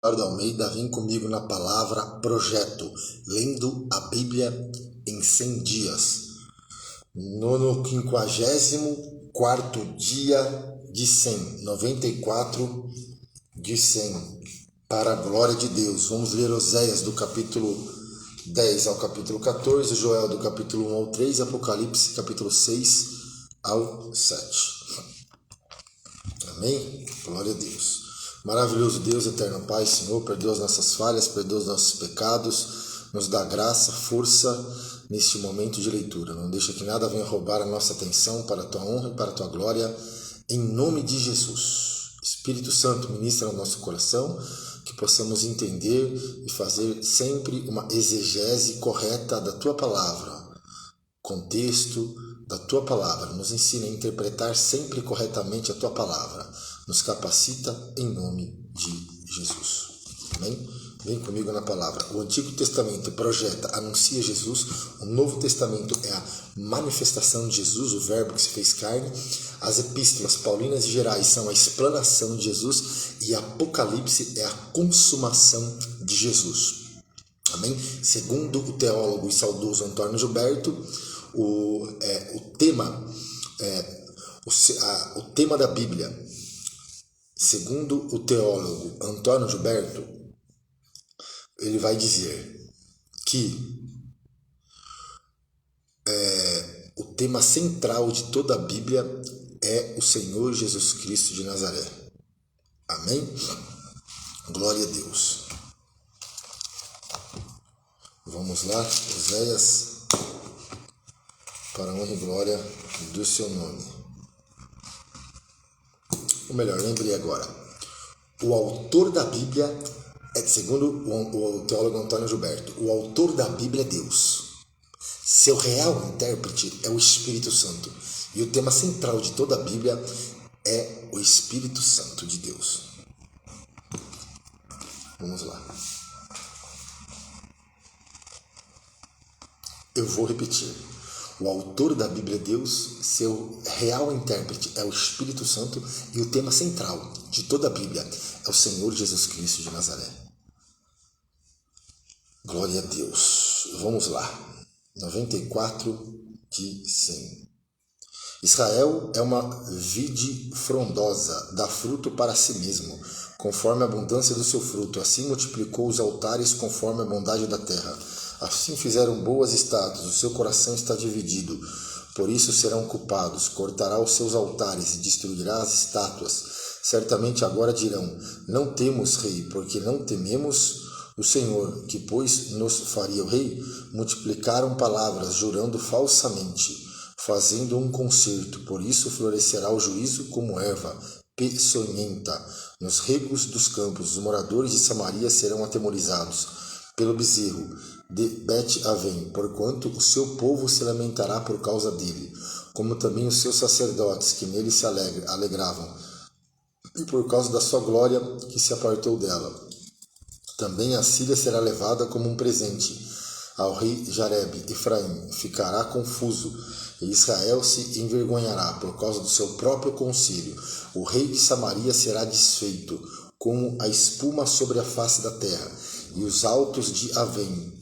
Eduardo Almeida, vem comigo na palavra projeto, lendo a Bíblia em 100 dias. No 54º dia de 100, 94 de 100, para a glória de Deus. Vamos ler Oséias do capítulo 10 ao capítulo 14, Joel do capítulo 1 ao 3, Apocalipse capítulo 6 ao 7. Amém? Glória a Deus. Maravilhoso Deus, eterno Pai, Senhor, perdoa as nossas falhas, perdoa os nossos pecados, nos dá graça, força neste momento de leitura. Não deixa que nada venha roubar a nossa atenção para a tua honra e para a tua glória, em nome de Jesus. Espírito Santo, ministra no nosso coração, que possamos entender e fazer sempre uma exegese correta da tua palavra, contexto da tua palavra. Nos ensina a interpretar sempre corretamente a tua palavra. Nos capacita em nome de Jesus. Amém? Vem comigo na palavra. O Antigo Testamento projeta, anuncia Jesus. O Novo Testamento é a manifestação de Jesus, o verbo que se fez carne. As epístolas paulinas e gerais são a explanação de Jesus. E Apocalipse é a consumação de Jesus. Amém? Segundo o teólogo e saudoso Antônio Gilberto, o tema da Bíblia, segundo o teólogo Antônio Gilberto, ele vai dizer que o tema central de toda a Bíblia é o Senhor Jesus Cristo de Nazaré. Amém? Glória a Deus. Vamos lá, Oséias, para a honra e glória do seu nome. Ou melhor, lembrei agora. O autor da Bíblia, segundo o teólogo Antônio Gilberto, o autor da Bíblia é Deus. Seu real intérprete é o Espírito Santo. E o tema central de toda a Bíblia é o Espírito Santo de Deus. Vamos lá. Eu vou repetir. O autor da Bíblia é Deus, seu real intérprete é o Espírito Santo e o tema central de toda a Bíblia é o Senhor Jesus Cristo de Nazaré. Glória a Deus. Vamos lá. 94 de 100. Israel é uma vide frondosa, dá fruto para si mesmo, conforme a abundância do seu fruto. Assim multiplicou os altares conforme a bondade da terra. Assim fizeram boas estátuas, o seu coração está dividido, por isso serão culpados. Cortará os seus altares e destruirá as estátuas. Certamente agora dirão: não temos rei, porque não tememos o Senhor, que pois nos faria o rei. Multiplicaram palavras, jurando falsamente, fazendo um concerto. Por isso florescerá o juízo como erva peçonhenta. Nos regos dos campos, os moradores de Samaria serão atemorizados pelo bezerro de Bet-Avém, porquanto o seu povo se lamentará por causa dele, como também os seus sacerdotes que nele se alegravam, e por causa da sua glória que se apartou dela. Também a Síria será levada como um presente ao rei Jareb. Efraim ficará confuso, e Israel se envergonhará por causa do seu próprio conselho. O rei de Samaria será desfeito, como a espuma sobre a face da terra, e os altos de Avém,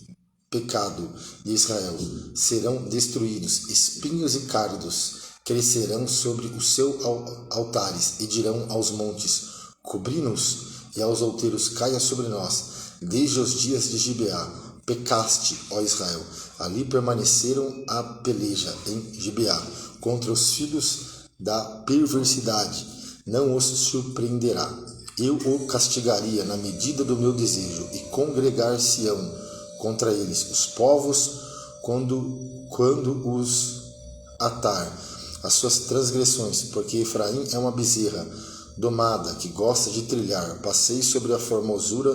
pecado de Israel, serão destruídos. Espinhos e cardos crescerão sobre os seus altares, e dirão aos montes: cobri-nos, e aos outeiros: caia sobre nós. Desde os dias de Gibeá pecaste, ó Israel. Ali permaneceram a peleja em Gibeá contra os filhos da perversidade. Não os surpreenderá. Eu o castigaria na medida do meu desejo, e congregar-se-ão contra eles os povos quando os atar as suas transgressões, porque Efraim é uma bezerra domada que gosta de trilhar. Passei sobre a formosura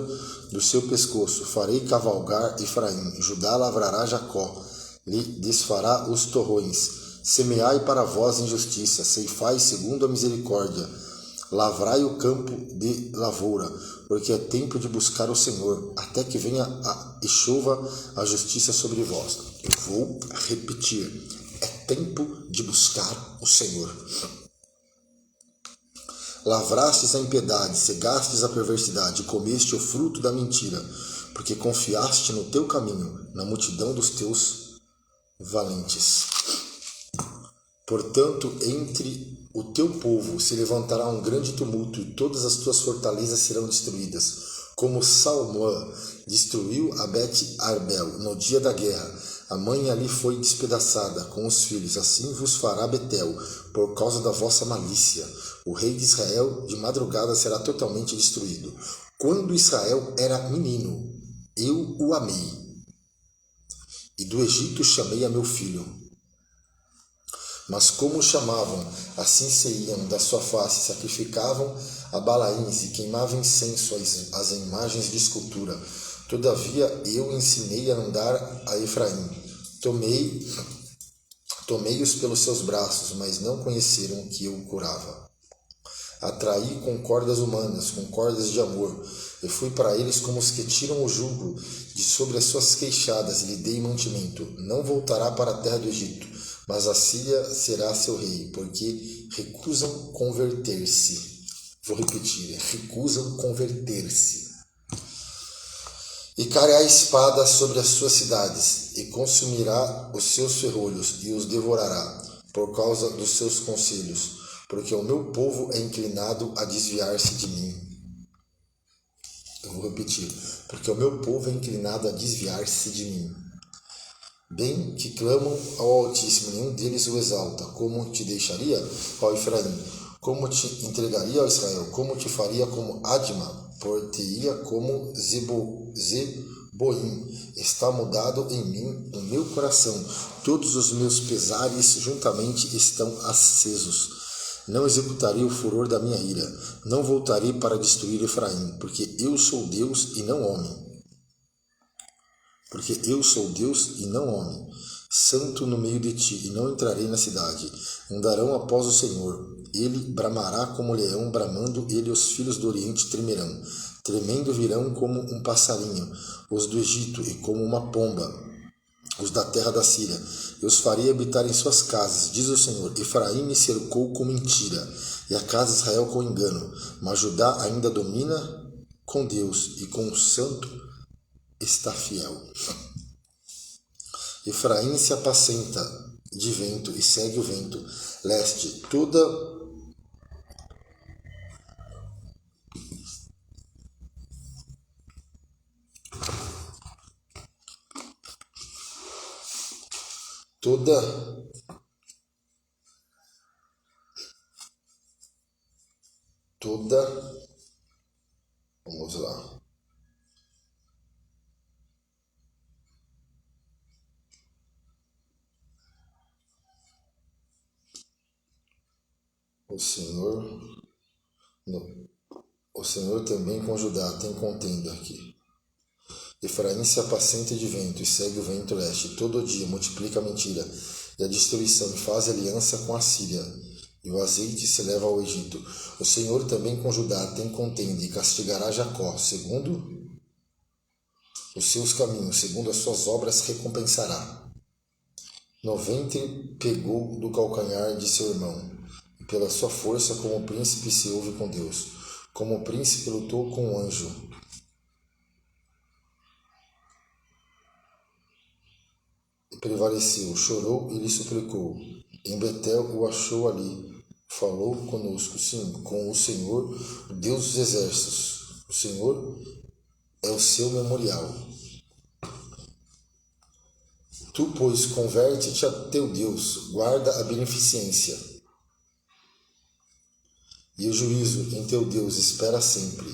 do seu pescoço, farei cavalgar Efraim. Judá lavrará Jacó, lhe desfará os torrões. Semeai para vós injustiça, ceifai segundo a misericórdia. Lavrai o campo de lavoura, porque é tempo de buscar o Senhor, até que venha e chova a justiça sobre vós. Eu vou repetir. É tempo de buscar o Senhor. Lavrastes a impiedade, cegastes a perversidade, e comeste o fruto da mentira, porque confiaste no teu caminho, na multidão dos teus valentes. Portanto, entre o teu povo se levantará um grande tumulto, e todas as tuas fortalezas serão destruídas. Como Salmã destruiu a Bet-Arbel no dia da guerra, a mãe ali foi despedaçada com os filhos, assim vos fará Betel, por causa da vossa malícia. O rei de Israel de madrugada será totalmente destruído. Quando Israel era menino, eu o amei, e do Egito chamei a meu filho. Mas como o chamavam, assim se iam da sua face, sacrificavam a Balaíns e queimavam incenso às imagens de escultura. Todavia eu ensinei a andar a Efraim. Tomei-os pelos seus braços, mas não conheceram que eu curava. Atraí com cordas humanas, com cordas de amor, e fui para eles como os que tiram o jugo de sobre as suas queixadas, e lhe dei mantimento. Não voltará para a terra do Egito, mas a Síria será seu rei, porque recusam converter-se. Vou repetir, recusam converter-se. E cairá a espada sobre as suas cidades, e consumirá os seus ferrolhos, e os devorará, por causa dos seus conselhos, porque o meu povo é inclinado a desviar-se de mim. Eu vou repetir, porque o meu povo é inclinado a desviar-se de mim. Bem que clamam ao Altíssimo, nenhum deles o exalta. Como te deixaria, ó Efraim? Como te entregaria, ó Israel? Como te faria como Adma? Por-te-ia como Zeboim. Está mudado em mim o meu coração. Todos os meus pesares juntamente estão acesos. Não executaria o furor da minha ira. Não voltarei para destruir Efraim, porque eu sou Deus e não homem. Porque eu sou Deus e não homem, santo no meio de ti, e não entrarei na cidade. Andarão após o Senhor. Ele bramará como leão, bramando, ele e os filhos do Oriente tremerão. Tremendo virão como um passarinho, os do Egito, e como uma pomba, os da terra da Síria. Eu os farei habitar em suas casas, diz o Senhor. Efraim me cercou com mentira, e a casa de Israel com engano. Mas Judá ainda domina com Deus, e com o santo está fiel. Efraim se apacenta de vento e segue o vento leste. Vamos lá. O Senhor também com Judá tem contenda aqui. Efraim se apacenta de vento e segue o vento leste. Todo dia multiplica a mentira e a destruição, e faz aliança com a Síria, e o azeite se leva ao Egito. O Senhor também com Judá tem contenda, e castigará Jacó, segundo os seus caminhos, segundo as suas obras recompensará. No ventre pegou do calcanhar de seu irmão, e pela sua força como príncipe se ouve com Deus. Como príncipe lutou com um anjo. E prevaleceu, chorou e lhe suplicou. Em Betel o achou ali. Falou conosco, sim, com o Senhor, o Deus dos exércitos. O Senhor é o seu memorial. Tu, pois, converte-te a teu Deus, guarda a beneficência. E o juízo em teu Deus espera sempre.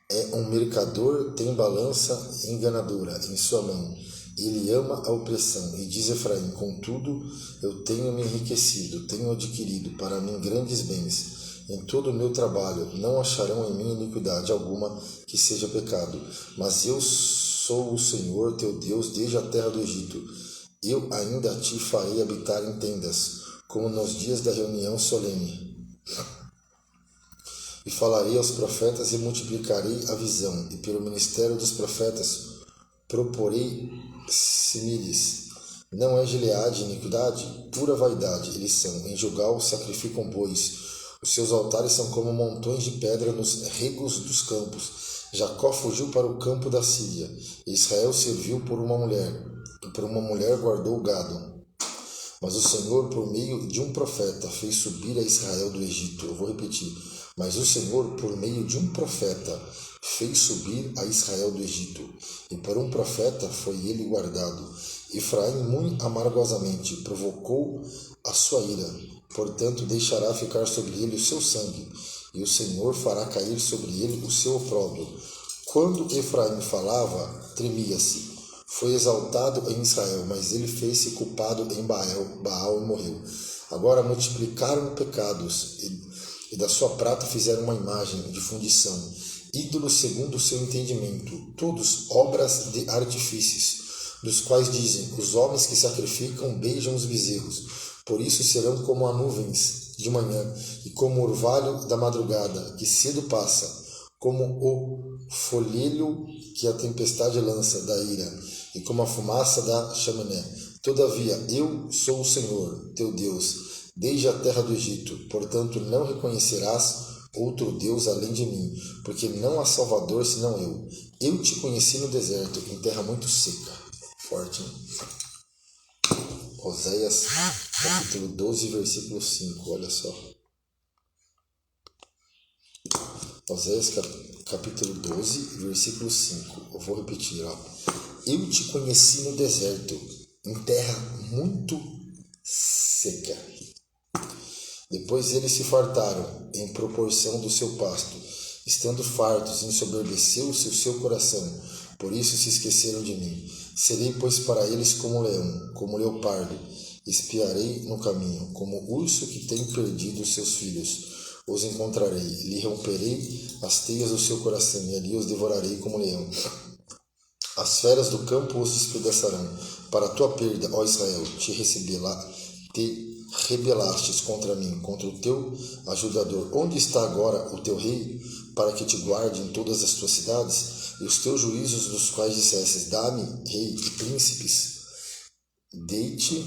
É um mercador, tem balança enganadora em sua mão. Ele ama a opressão. E diz Efraim, contudo, eu tenho me enriquecido, tenho adquirido para mim grandes bens. Em todo o meu trabalho não acharão em mim iniquidade alguma que seja pecado. Mas eu sou o Senhor teu Deus desde a terra do Egito. Eu ainda te farei habitar em tendas, como nos dias da reunião solene. E falarei aos profetas e multiplicarei a visão, e pelo ministério dos profetas proporei similhes. Não é Gileade iniquidade? Pura vaidade eles são. Em Gilgal sacrificam bois. O Os seus altares são como montões de pedra nos regos dos campos. Jacó fugiu para o campo da Síria. Israel serviu por uma mulher, e por uma mulher guardou o gado. Mas o Senhor, por meio de um profeta, fez subir a Israel do Egito. Eu vou repetir. Mas o Senhor, por meio de um profeta, fez subir a Israel do Egito. E por um profeta foi ele guardado. Efraim muito amargosamente provocou a sua ira. Portanto, deixará ficar sobre ele o seu sangue. E o Senhor fará cair sobre ele o seu opróbrio. Quando Efraim falava, tremia-se. Foi exaltado em Israel, mas ele fez-se culpado em Baal e morreu. Agora multiplicaram pecados, e da sua prata fizeram uma imagem de fundição, ídolos segundo o seu entendimento, todos obras de artifícios, dos quais dizem: os homens que sacrificam beijam os bezerros, por isso serão como as nuvens de manhã, e como o orvalho da madrugada, que cedo passa, como o folhelho que a tempestade lança da ira, e como a fumaça da chaminé. Todavia, eu sou o Senhor, teu Deus, desde a terra do Egito. Portanto, não reconhecerás outro Deus além de mim, porque não há Salvador senão eu. Eu te conheci no deserto, em terra muito seca. Forte, hein? Oséias, capítulo 12, versículo 5. Olha só. Oséias, capítulo 12, versículo 5. Eu vou repetir, ó. Eu te conheci no deserto, em terra muito seca. Depois eles se fartaram em proporção do seu pasto. Estando fartos, ensoberbeceu-se o seu coração. Por isso se esqueceram de mim. Serei, pois, para eles como leão, como leopardo. Espiarei no caminho, como urso que tem perdido os seus filhos. Os encontrarei, lhe romperei as teias do seu coração, e ali os devorarei como leão. As feras do campo os despedaçarão. Para a tua perda, ó Israel, te rebelastes contra mim, contra o teu ajudador. Onde está agora o teu rei, para que te guarde em todas as tuas cidades? E os teus juízos, dos quais dissestes: dá-me rei e príncipes, deite.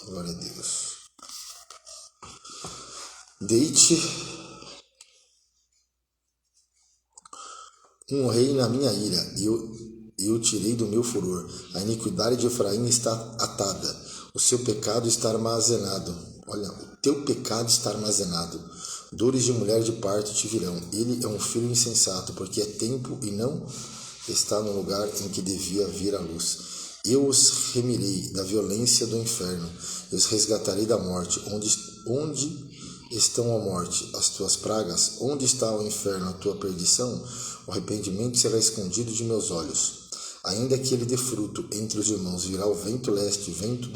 Glória a Deus. Deite um rei na minha ira, e eu tirei do meu furor. A iniquidade de Efraim está atada, o seu pecado está armazenado. Olha, o teu pecado está armazenado. Dores de mulher de parto te virão. Ele é um filho insensato, porque é tempo e não está no lugar em que devia vir a luz. Eu os remirei da violência do inferno, eu os resgatarei da morte. Onde estão a morte, as tuas pragas? Onde está o inferno, a tua perdição? O arrependimento será escondido de meus olhos. Ainda que ele dê fruto entre os irmãos, virá o vento leste, vento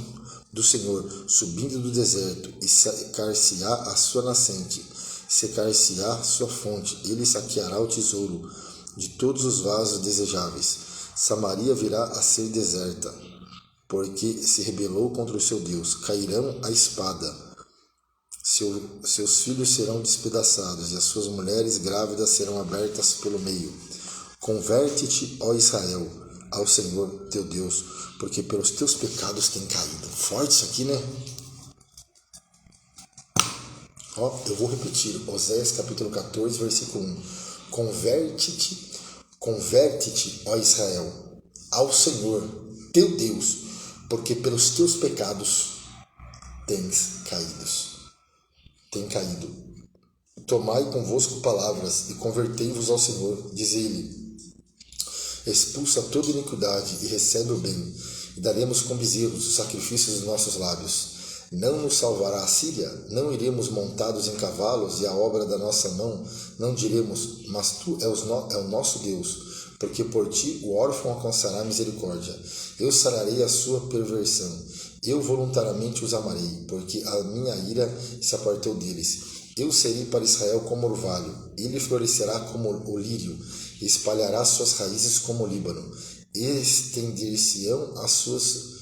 do Senhor, subindo do deserto, e secar-se-á a sua nascente, secar-se-á sua fonte. Ele saqueará o tesouro de todos os vasos desejáveis. Samaria virá a ser deserta, porque se rebelou contra o seu Deus. Cairão a espada. Seus filhos serão despedaçados, e as suas mulheres grávidas serão abertas pelo meio. Converte-te, ó Israel, ao Senhor teu Deus, porque pelos teus pecados tem caído. Forte isso aqui, né? Ó, eu vou repetir. Oséias capítulo 14, versículo 1. Converte-te, ó Israel, ao Senhor teu Deus, porque pelos teus pecados tem caído. Tomai convosco palavras e convertei-vos ao Senhor. Diz ele: expulsa toda iniquidade e recebe o bem, e daremos com bezerros os sacrifícios dos nossos lábios. Não nos salvará a Síria? Não iremos montados em cavalos, e a obra da nossa mão? Não diremos: mas tu é o nosso Deus, porque por ti o órfão alcançará misericórdia. Eu sararei a sua perversão, eu voluntariamente os amarei, porque a minha ira se apartou deles. Eu serei para Israel como orvalho, ele florescerá como o lírio, e espalhará suas raízes como o Líbano. Estender-se-ão as suas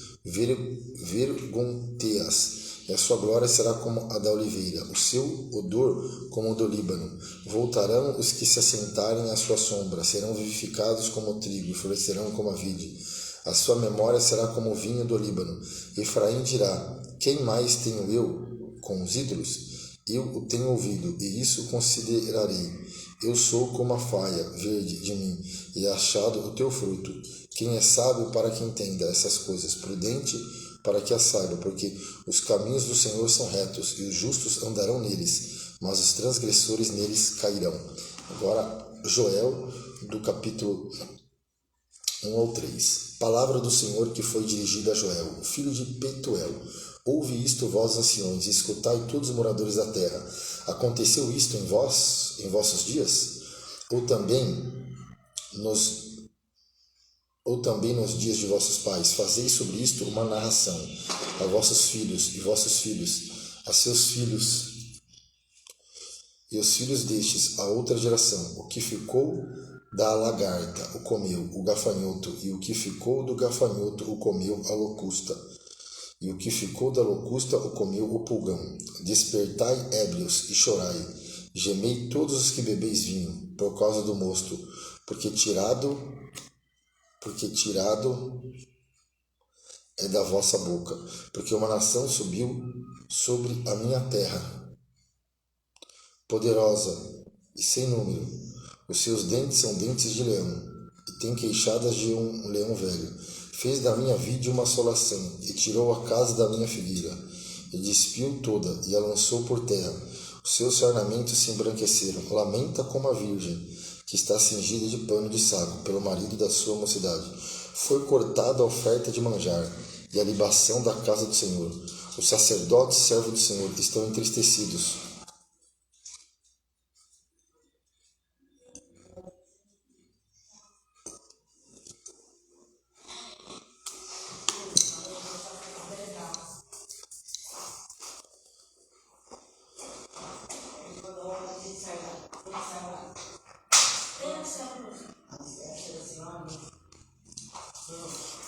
vergonteias, e a sua glória será como a da oliveira, o seu odor como o do Líbano. Voltarão os que se assentarem à sua sombra, serão vivificados como o trigo, e florescerão como a vide. A sua memória será como o vinho do Líbano. Efraim dirá: quem mais tenho eu com os ídolos? Eu o tenho ouvido, e isso considerarei. Eu sou como a faia verde de mim, e é achado o teu fruto. Quem é sábio para que entenda essas coisas, prudente para que as saiba, porque os caminhos do Senhor são retos, e os justos andarão neles, mas os transgressores neles cairão. Agora, Joel, do capítulo 1 ao 3. Palavra do Senhor que foi dirigida a Joel, filho de Petuel. Ouve isto, vós anciões, e escutai todos os moradores da terra. Aconteceu isto em vossos dias? Ou também nos dias de vossos pais? Fazei sobre isto uma narração a vossos filhos, e vossos filhos, a seus filhos, e os filhos destes a outra geração. O que ficou da lagarta o comeu o gafanhoto, e o que ficou do gafanhoto o comeu a locusta, e o que ficou da locusta o comeu o pulgão. Despertai, ébrios, e chorai, gemei todos os que bebeis vinho, por causa do mosto, porque tirado é da vossa boca, porque uma nação subiu sobre a minha terra, poderosa e sem número. Os seus dentes são dentes de leão, e tem queixadas de um leão velho. Fez da minha vide uma assolação, e tirou a casa da minha figueira, e despiu toda, e a lançou por terra. Os seus sarnamentos se embranqueceram. Lamenta como a virgem, que está cingida de pano de saco, pelo marido da sua mocidade. Foi cortada a oferta de manjar, e a libação da casa do Senhor. Os sacerdotes, servos do Senhor, estão entristecidos.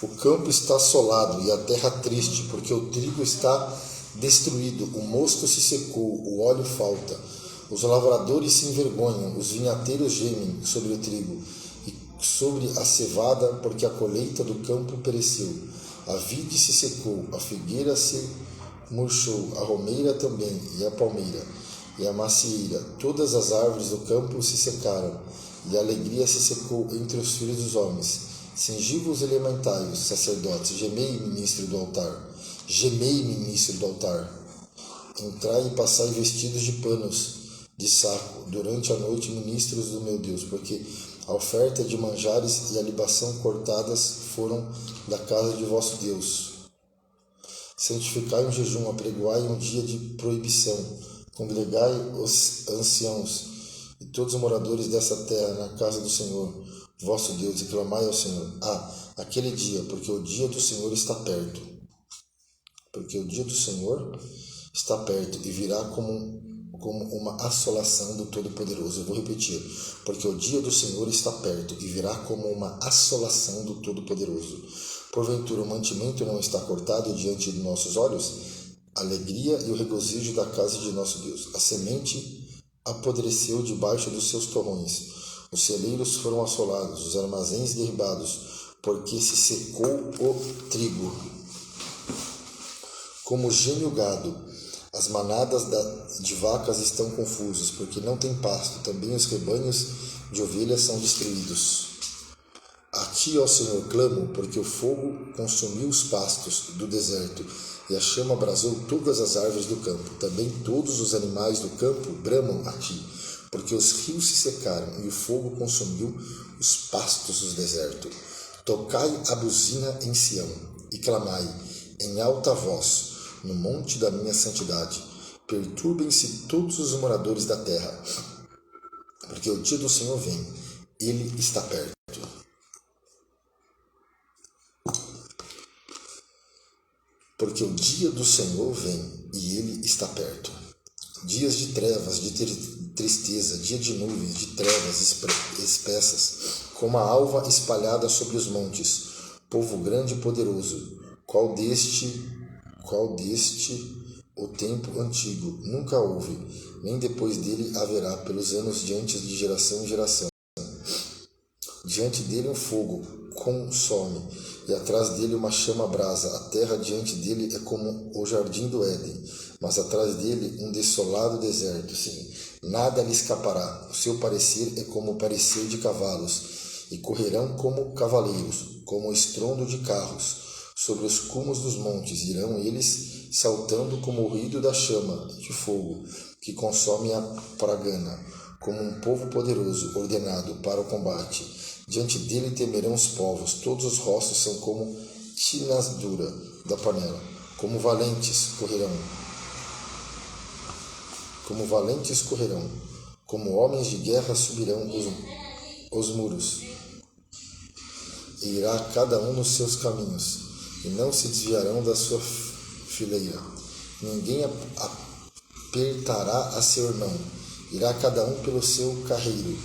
O campo está assolado e a terra triste, porque o trigo está destruído, o mosto se secou, o óleo falta. Os lavradores se envergonham, os vinhateiros gemem sobre o trigo e sobre a cevada, porque a colheita do campo pereceu. A vide se secou, a figueira se murchou, a romeira também, e a palmeira, e a macieira. Todas as árvores do campo se secaram, e a alegria se secou entre os filhos dos homens. Cingi-vos e lamentai-os, sacerdotes, gemei, ministro do altar. Gemei, ministro do altar. Entrai e passai vestidos de panos de saco durante a noite, ministros do meu Deus, porque a oferta de manjares e a libação cortadas foram da casa de vosso Deus. Santificai um jejum, apregoai um dia de proibição, congregai os anciãos e todos os moradores dessa terra na casa do Senhor, vosso Deus, e clamai ao Senhor. Aquele dia, porque o dia do Senhor está perto. Porque o dia do Senhor está perto e virá como uma assolação do Todo-Poderoso. Eu vou repetir. Porque o dia do Senhor está perto e virá como uma assolação do Todo-Poderoso. Porventura o mantimento não está cortado diante de nossos olhos? A alegria e o regozijo da casa de nosso Deus. A semente apodreceu debaixo dos seus torrões. Os celeiros foram assolados, os armazéns derribados, porque se secou o trigo. Como geme o gado, as manadas de vacas estão confusas, porque não tem pasto, também os rebanhos de ovelhas são destruídos. A ti, ó Senhor, clamo, porque o fogo consumiu os pastos do deserto, e a chama abrasou todas as árvores do campo. Também todos os animais do campo bramam a ti, porque os rios se secaram e o fogo consumiu os pastos do deserto. Tocai a buzina em Sião e clamai em alta voz no monte da minha santidade. Perturbem-se todos os moradores da terra, porque o dia do Senhor vem, ele está perto. Porque o dia do Senhor vem e ele está perto. Dias de trevas, de tristeza, dia de nuvens, de trevas espessas, como a alva espalhada sobre os montes, povo grande e poderoso. Qual deste o tempo antigo? Nunca houve, nem depois dele haverá, pelos anos diante de geração em geração. Diante dele um fogo consome, e atrás dele uma chama brasa. A terra diante dele é como o jardim do Éden, mas atrás dele um desolado deserto. Sim, nada lhe escapará. O seu parecer é como o parecer de cavalos, e correrão como cavaleiros, como o estrondo de carros. Sobre os cumos dos montes irão eles, saltando como o ruído da chama de fogo, que consome a pragana, como um povo poderoso, ordenado para o combate. Diante dele temerão os povos, todos os rostos são como tinas dura da panela, como valentes correrão, como homens de guerra subirão os muros, e irá cada um nos seus caminhos, e não se desviarão da sua fileira. Ninguém apertará a seu irmão, irá cada um pelo seu carreiro,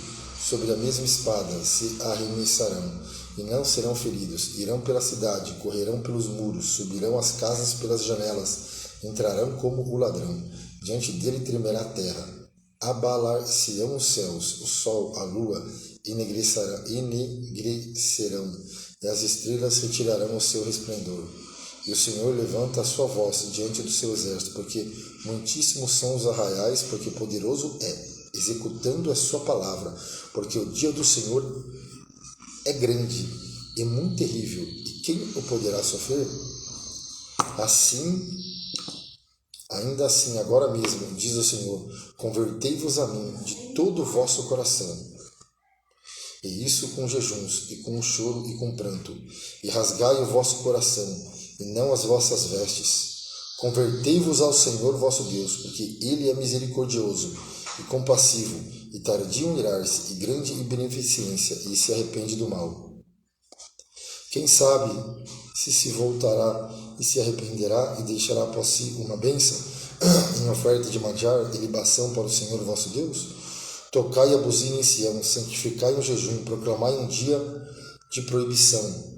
sobre a mesma espada se arremessarão, e não serão feridos. Irão pela cidade, correrão pelos muros, subirão as casas pelas janelas, entrarão como o ladrão. Diante dele tremerá a terra, abalar-se-ão os céus, o sol, a lua enegrecerão, e as estrelas retirarão o seu resplendor. E o Senhor levanta a sua voz diante do seu exército, porque muitíssimos são os arraiais, porque poderoso é, executando a sua palavra, porque o dia do Senhor é grande e muito terrível, e quem o poderá sofrer? Ainda assim, agora mesmo, diz o Senhor, convertei-vos a mim de todo o vosso coração, e isso com jejuns, e com choro, e com pranto, e rasgai o vosso coração, e não as vossas vestes. Convertei-vos ao Senhor vosso Deus, porque Ele é misericordioso e compassivo, e tardio em irar-se, e grande em beneficência, e se arrepende do mal. Quem sabe se voltará e se arrependerá, e deixará após si uma bênção em oferta de manjar e libação para o Senhor vosso Deus? Tocai a buzina em Sião, santificai um jejum, proclamai um dia de proibição.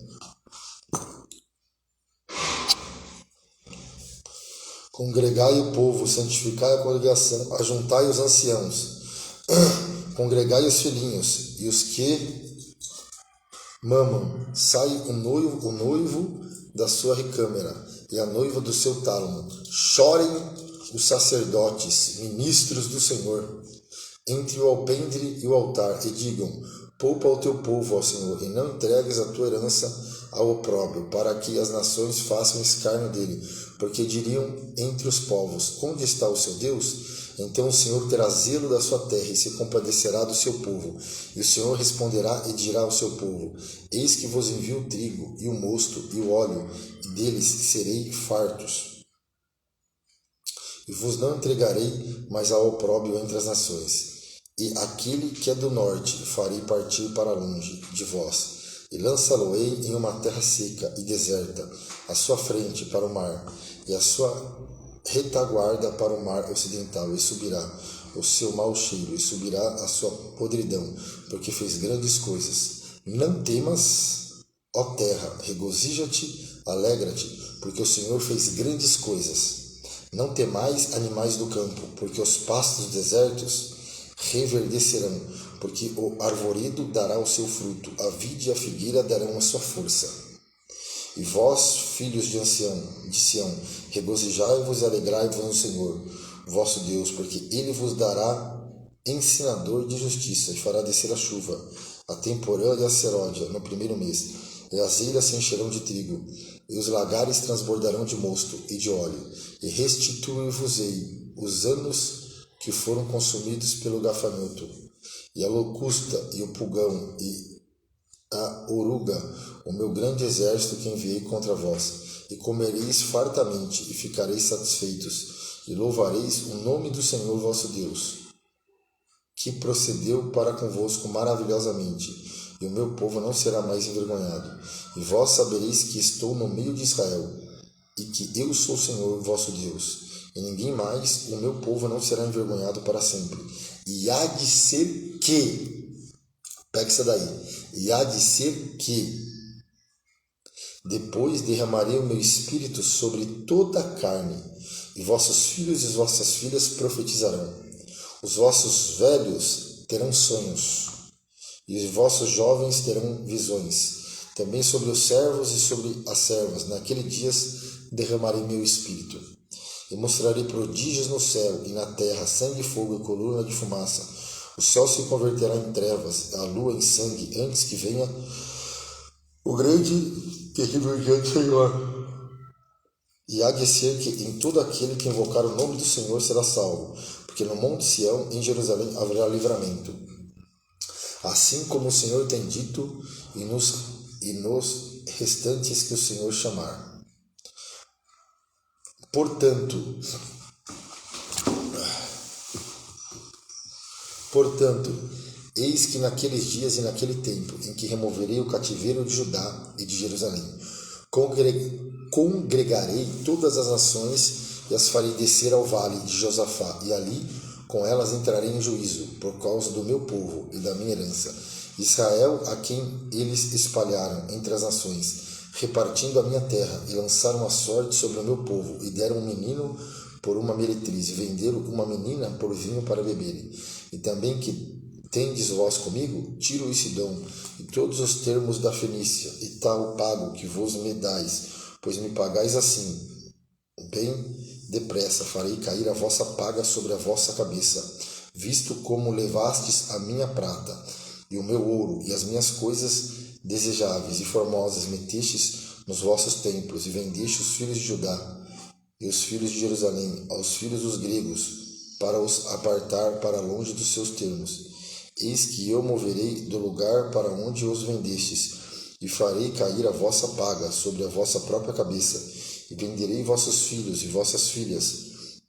Congregai o povo, santificai a congregação, ajuntai os anciãos, congregai os filhinhos e os que mamam. Sai o noivo da sua recâmara e a noiva do seu tálamo. Chorem os sacerdotes, ministros do Senhor, entre o alpendre e o altar, e digam: poupa o teu povo, ó Senhor, e não entregues a tua herança ao opróbrio, para que as nações façam escárnio dele, porque diriam entre os povos: onde está o seu Deus? Então o Senhor terá zelo da sua terra e se compadecerá do seu povo. E o Senhor responderá e dirá ao seu povo: eis que vos envio o trigo e o mosto e o óleo, e deles serei fartos. E vos não entregarei mais ao opróbrio entre as nações. E aquele que é do norte farei partir para longe de vós, e lançá-lo-ei em uma terra seca e deserta, à sua frente para o mar, e a sua retaguarda para o mar ocidental, e subirá o seu mau cheiro, e subirá a sua podridão, porque fez grandes coisas. Não temas, ó terra, regozija-te, alegra-te, porque o Senhor fez grandes coisas. Não temais, animais do campo, porque os pastos desertos reverdecerão, porque o arvoredo dará o seu fruto, a vide e a figueira darão a sua força. E vós, filhos de Sião, regozijai-vos e alegrai-vos no Senhor, vosso Deus, porque Ele vos dará ensinador de justiça, e fará descer a chuva, a temporã e a seródia, no primeiro mês, e as ilhas se encherão de trigo, e os lagares transbordarão de mosto e de óleo, e restituir-vos-ei os anos que foram consumidos pelo gafanhoto, e a locusta, e o pulgão, e a oruga, o meu grande exército que enviei contra vós, e comereis fartamente, e ficareis satisfeitos, e louvareis o nome do Senhor vosso Deus, que procedeu para convosco maravilhosamente, e o meu povo não será mais envergonhado. E vós sabereis que estou no meio de Israel, e que eu sou o Senhor vosso Deus, e ninguém mais, o meu povo não será envergonhado para sempre. E há de ser que, pega isso daí, e há de ser que, depois derramarei o meu espírito sobre toda a carne, e vossos filhos e vossas filhas profetizarão. Os vossos velhos terão sonhos, e os vossos jovens terão visões. também sobre os servos e sobre as servas. Naqueles dias derramarei meu espírito. E mostrarei prodígios no céu e na terra, sangue, fogo e coluna de fumaça. O céu se converterá em trevas, a lua em sangue, antes que venha o grande e terrível dia do Senhor. E há de ser que em todo aquele que invocar o nome do Senhor será salvo, porque no monte Sião, em Jerusalém, haverá livramento. Assim como o Senhor tem dito, e nos restantes que o Senhor chamar. Portanto, eis que naqueles dias e naquele tempo, em que removerei o cativeiro de Judá e de Jerusalém, congregarei todas as nações e as farei descer ao vale de Josafá, e ali com elas entrarei em juízo, por causa do meu povo e da minha herança, Israel, a quem eles espalharam entre as nações, repartindo a minha terra, e lançaram a sorte sobre o meu povo, e deram um menino por uma meretriz, e venderam uma menina por vinho para beberem. E também que tendes vós comigo, Tiro e Sidom, e todos os termos da Fenícia, e tal pago que vos me dais, pois me pagais assim, bem depressa farei cair a vossa paga sobre a vossa cabeça, visto como levastes a minha prata, e o meu ouro, e as minhas coisas desejáveis e formosas metestes nos vossos templos, e vendeste os filhos de Judá e os filhos de Jerusalém aos filhos dos gregos, para os apartar para longe dos seus termos. Eis que eu moverei do lugar para onde os vendestes, e farei cair a vossa paga sobre a vossa própria cabeça, e venderei vossos filhos e vossas filhas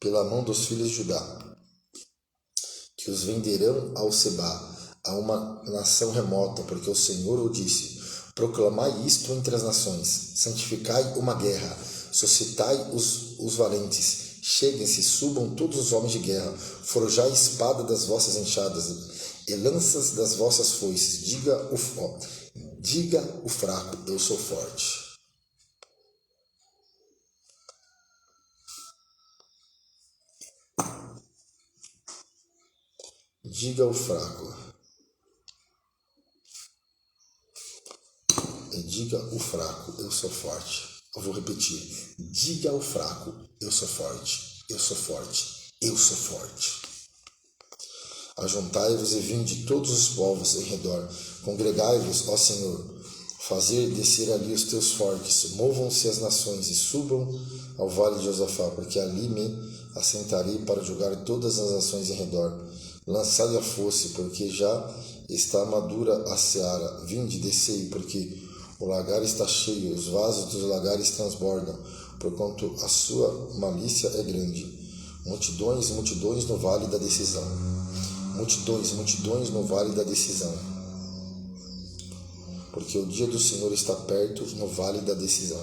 pela mão dos filhos de Judá, que os venderão ao Sebá, a uma nação remota, porque o Senhor o disse. Proclamai isto entre as nações, santificai uma guerra, suscitai os valentes, cheguem-se, subam todos os homens de guerra, forjai espada das vossas enxadas e lanças das vossas foices, diga o fraco, eu sou forte. Diga o fraco. Diga o fraco, eu sou forte. Eu vou repetir. Diga ao fraco, eu sou forte. Eu sou forte. Eu sou forte. Ajuntai-vos e vinde todos os povos em redor. Congregai-vos, ó Senhor. Fazer descer ali os teus fortes. Movam-se as nações e subam ao vale de Josafá, porque ali me assentarei para julgar todas as nações em redor. Lançai a foice, porque já está madura a seara. Vinde, descei, porque o lagar está cheio, os vasos dos lagares transbordam, porquanto a sua malícia é grande. Multidões, multidões no vale da decisão. Multidões, multidões no vale da decisão. Porque o dia do Senhor está perto no vale da decisão.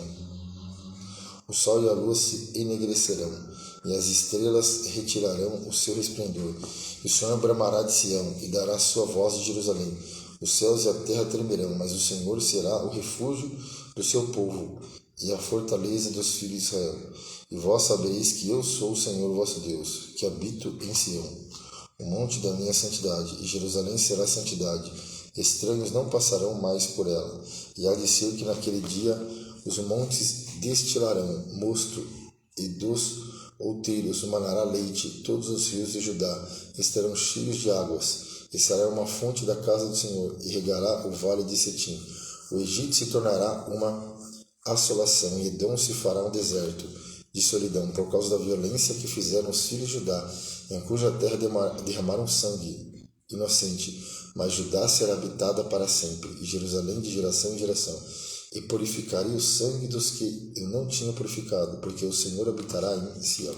O sol e a lua se enegrecerão, e as estrelas retirarão o seu resplendor. E o Senhor bramará de Sião, e dará sua voz de Jerusalém. Os céus e a terra tremerão, mas o Senhor será o refúgio do seu povo e a fortaleza dos filhos de Israel. E vós sabereis que eu sou o Senhor vosso Deus, que habito em Sião, o monte da minha santidade, e Jerusalém será santidade. Estranhos não passarão mais por ela. E há de ser que naquele dia os montes destilarão mosto, e dos outeiros manará leite. Todos os rios de Judá estarão cheios de águas. E será uma fonte da casa do Senhor, e regará o vale de Setim. O Egito se tornará uma assolação, e Edom se fará um deserto de solidão, por causa da violência que fizeram os filhos de Judá, em cuja terra derramaram sangue inocente. Mas Judá será habitada para sempre, e Jerusalém de geração em geração. E purificarei o sangue dos que eu não tinha purificado, porque o Senhor habitará em Sião.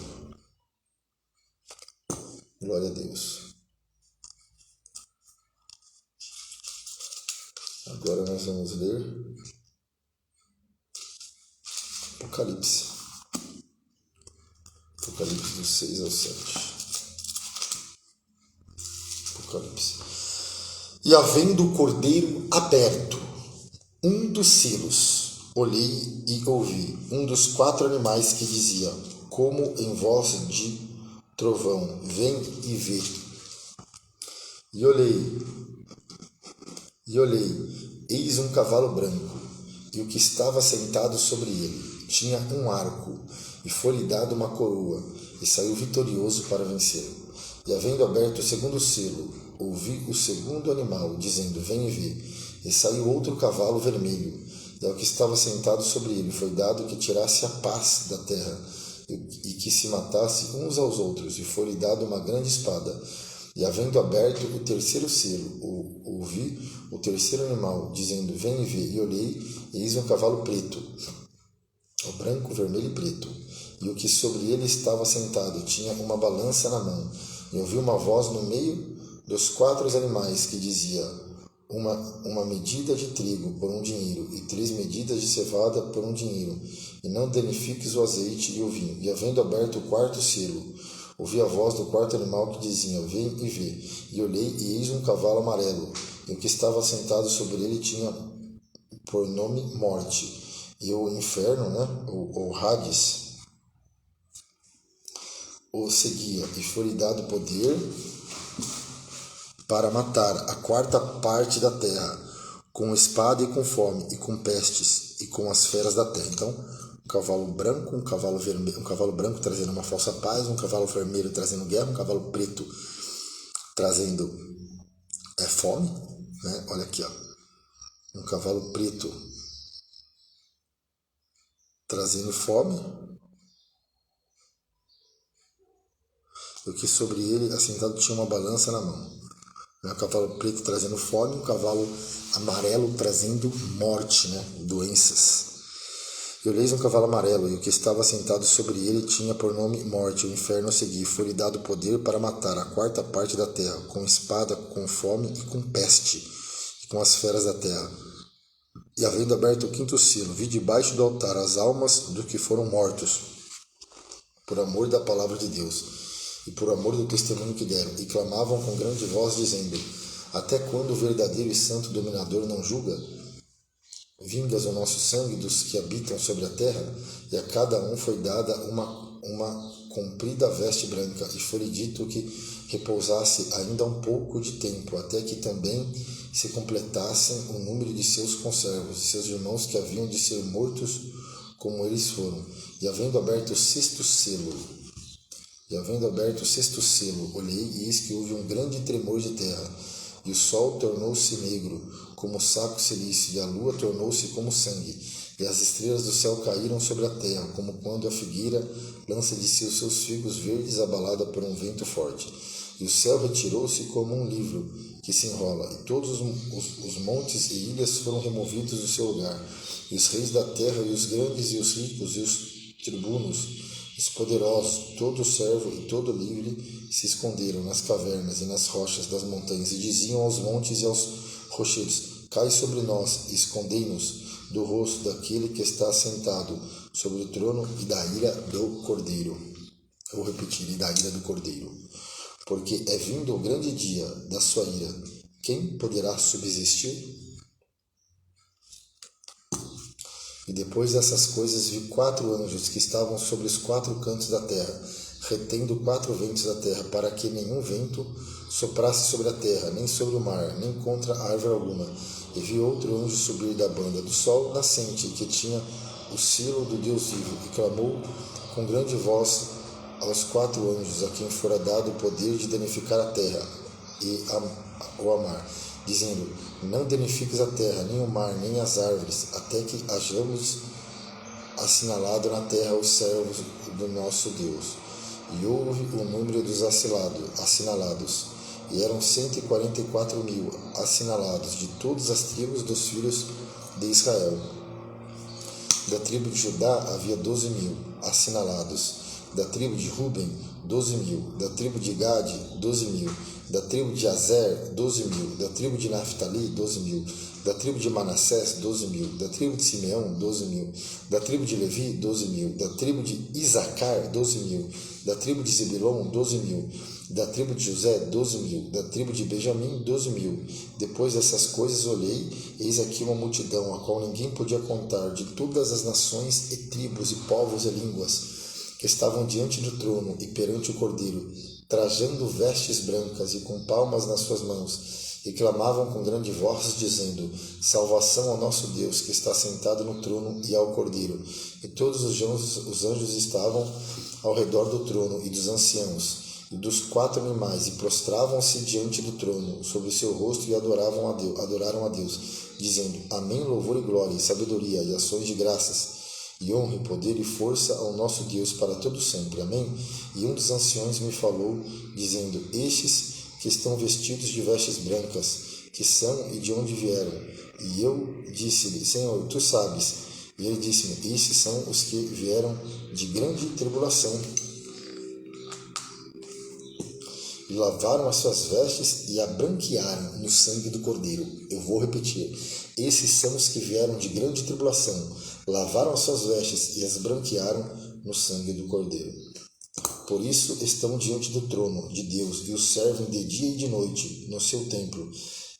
Glória a Deus. Agora nós vamos ler Apocalipse. Apocalipse do 6 ao 7. Apocalipse. E havendo o cordeiro aberto, um dos selos, olhei e ouvi, um dos 4 animais que dizia, como em voz de trovão, vem e vê. E olhei, eis um cavalo branco, e o que estava sentado sobre ele tinha um arco, e foi-lhe dado uma coroa, e saiu vitorioso para vencer. E havendo aberto o segundo selo, ouvi o segundo animal, dizendo, vem e vê. E saiu outro cavalo vermelho, e ao que estava sentado sobre ele foi dado que tirasse a paz da terra, e que se matasse uns aos outros, e foi-lhe dado uma grande espada. E havendo aberto o terceiro selo, ouvi o terceiro animal, dizendo, vem e vê. E olhei, e eis um cavalo preto, branco, vermelho e preto. E o que sobre ele estava sentado tinha uma balança na mão. E ouvi uma voz no meio dos 4 animais que dizia, uma medida de trigo por 1 dinheiro, e 3 medidas de cevada por 1 dinheiro, e não danifiques o azeite e o vinho. E havendo aberto o quarto selo, ouvi a voz do quarto animal que dizia, vem e vê. E olhei, e eis um cavalo amarelo, e o que estava sentado sobre ele tinha por nome Morte, e o inferno, o Hades, o seguia, e foi-lhe dado poder para matar a 4ª parte da terra, com espada e com fome, e com pestes, e com as feras da terra. Então, um cavalo branco, um cavalo vermelho, um cavalo branco trazendo uma falsa paz, um cavalo vermelho trazendo guerra, um cavalo preto trazendo fome, né? Olha aqui, ó. Um cavalo preto trazendo fome, e o que sobre ele assentado tinha uma balança na mão. Um cavalo preto trazendo fome, um cavalo amarelo trazendo morte, doenças. E olheis um cavalo amarelo, e o que estava sentado sobre ele tinha por nome Morte, o inferno a seguir. Foi-lhe dado poder para matar a 4ª parte da terra, com espada, com fome e com peste, e com as feras da terra. E havendo aberto o 5º selo, vi debaixo do altar as almas dos que foram mortos, por amor da palavra de Deus, e por amor do testemunho que deram, e clamavam com grande voz, dizendo, até quando o verdadeiro e santo dominador não julga? Vingas o nosso sangue dos que habitam sobre a terra, e a cada um foi dada uma comprida veste branca, e foi-lhe dito que repousasse ainda um pouco de tempo, até que também se completassem o número de seus conservos, e seus irmãos que haviam de ser mortos como eles foram. E havendo aberto o 6º selo, olhei, e eis que houve um grande tremor de terra, e o sol tornou-se negro, como saco silício, e a lua tornou-se como sangue, e as estrelas do céu caíram sobre a terra, como quando a figueira lança de si os seus figos verdes abalada por um vento forte. E o céu retirou-se como um livro que se enrola, e todos os montes e ilhas foram removidos do seu lugar, e os reis da terra, e os grandes, e os ricos, e os tribunos, os poderosos, todo servo e todo livre, se esconderam nas cavernas e nas rochas das montanhas, e diziam aos montes e aos rochedos, cai sobre nós, e escondei-nos do rosto daquele que está sentado sobre o trono e da ira do Cordeiro. Eu vou repetir, e da ira do Cordeiro. Porque é vindo o grande dia da sua ira. Quem poderá subsistir? E depois dessas coisas vi 4 anjos que estavam sobre os 4 cantos da terra, retendo 4 ventos da terra, para que nenhum vento soprasse sobre a terra, nem sobre o mar, nem contra árvore alguma. E vi outro anjo subir da banda do sol nascente, que tinha o selo do Deus vivo, e clamou com grande voz aos 4 anjos, a quem fora dado o poder de danificar a terra e o mar, dizendo, não danifiques a terra, nem o mar, nem as árvores, até que hajamos assinalado na terra os servos do nosso Deus. E houve o número dos assinalados, e eram 144.000 assinalados, de todas as tribos dos filhos de Israel. Da tribo de Judá havia 12.000 assinalados, da tribo de Ruben, 12.000, da tribo de Gade, 12.000, da tribo de Azer, 12.000, da tribo de Naftali, 12.000, da tribo de Manassés, 12.000, da tribo de Simeão, 12.000, da tribo de Levi, 12.000, da tribo de Isacar, 12.000, da tribo de Zebulon, 12.000, da tribo de José, 12.000, da tribo de Benjamim, 12.000. Depois dessas coisas olhei, eis aqui uma multidão, a qual ninguém podia contar, de todas as nações e tribos e povos e línguas, que estavam diante do trono e perante o Cordeiro, trajando vestes brancas e com palmas nas suas mãos, e clamavam com grande voz, dizendo: salvação ao nosso Deus, que está sentado no trono, e ao Cordeiro. E todos os anjos estavam ao redor do trono e dos anciãos e dos 4 animais, e prostravam-se diante do trono sobre o seu rosto e adoraram a Deus, dizendo: amém, louvor e glória, e sabedoria, e ações de graças, e honra, e poder e força ao nosso Deus para todo sempre. Amém. E um dos anciões me falou, dizendo: estes que estão vestidos de vestes brancas, que são e de onde vieram? E eu disse-lhe: Senhor, tu sabes. E ele disse-me: estes são os que vieram de grande tribulação, e lavaram as suas vestes e a branquearam no sangue do Cordeiro. Eu vou repetir: esses são os que vieram de grande tribulação, lavaram as suas vestes e as branquearam no sangue do Cordeiro. Por isso estão diante do trono de Deus e o servem de dia e de noite no seu templo.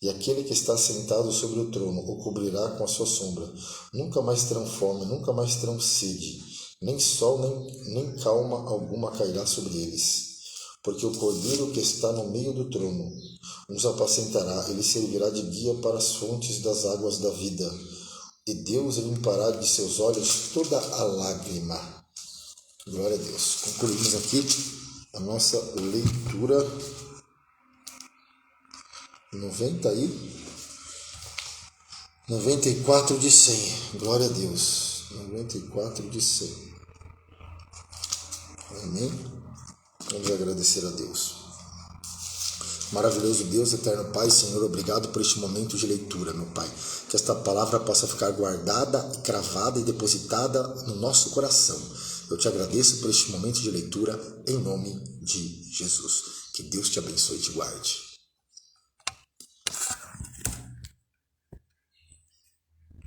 E aquele que está sentado sobre o trono o cobrirá com a sua sombra. Nunca mais terão fome, nunca mais terão sede, nem sol nem calma alguma cairá sobre eles. Porque o Cordeiro que está no meio do trono os apacentará, ele servirá de guia para as fontes das águas da vida. E Deus limpará de seus olhos toda a lágrima. Glória a Deus. Concluímos aqui a nossa leitura 94 de 100. Glória a Deus. 94 de 100. Amém? Vamos agradecer a Deus. Maravilhoso Deus, eterno Pai, Senhor, obrigado por este momento de leitura, meu Pai. Que esta palavra possa ficar guardada, cravada e depositada no nosso coração. Eu te agradeço por este momento de leitura, em nome de Jesus. Que Deus te abençoe e te guarde.